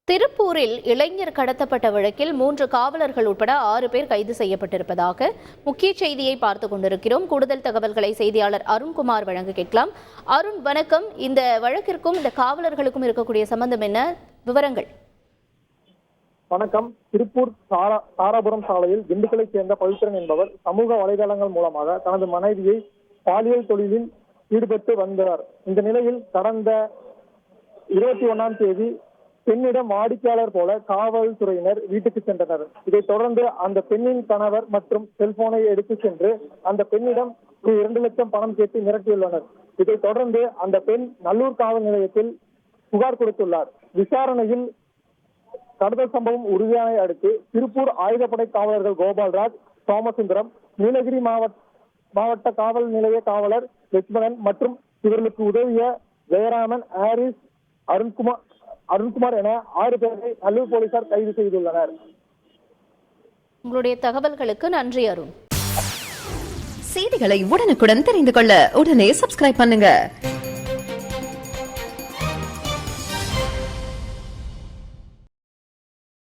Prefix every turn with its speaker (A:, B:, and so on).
A: திருப்பூரில் இளைஞர் கடத்தப்பட்ட வழக்கில் 3 காவலர்கள் உட்பட 6 பேர் கைது செய்யப்பட்டிருப்பதாக முக்கிய செய்தியை பார்த்துக் கொண்டிருக்கிறோம். கூடுதல் தகவல்களை செய்தியாளர் அருண்குமார் வழங்க கேட்கலாம். அருண், வணக்கம். இந்த வழக்கிற்கும் இந்த காவலர்களுக்கும் இருக்கக்கூடிய சம்பந்தம் என்ன, விவரங்கள்?
B: வணக்கம். திருப்பூர் தாராபுரம் சாலையில் திண்டுக்கலைச் சேர்ந்த பவித்ரன் என்பவர் சமூக வலைதளங்கள் மூலமாக தனது மனைவியை பாலியல் தொழிலில் ஈடுபட்டு வந்தார். இந்த நிலையில் கடந்த 21ஆம் தேதி பெண்ணிடம் வாடிக்கையாளர் போல காவல்துறையினர் வீட்டுக்கு சென்றனர். இதைத் தொடர்ந்து அந்த பெண்ணின் கணவர் மற்றும் செல்போனை எடுத்து சென்று அந்த பெண்ணிடம் 2 லட்சம் பணம் கேட்டு மிரட்டியுள்ளனர். இதைத் தொடர்ந்து அந்த பெண் நல்லூர் காவல் நிலையத்தில் புகார் கொடுத்துள்ளார். விசாரணையில் கடத்தல் சம்பவம் உறுதியானதை அடுத்து திருப்பூர் ஆயுதப்படை காவலர்கள் கோபால்ராஜ், சோமசுந்தரம், நீலகிரி மாவட்ட காவல் நிலைய காவலர் லட்சுமணன் மற்றும் இவர்களுக்கு உதவிய ஜெயராமன், ஹாரிஸ், அருண்குமார் என 6 பேரை நல்லூர் போலீசார் கைது செய்துள்ளனர்.
A: உங்களுடைய தகவல்களுக்கு நன்றி அருண்.
C: செய்திகளை உடனுக்குடன் தெரிந்து கொள்ள உடனே சப்ஸ்கிரைப் பண்ணுங்க.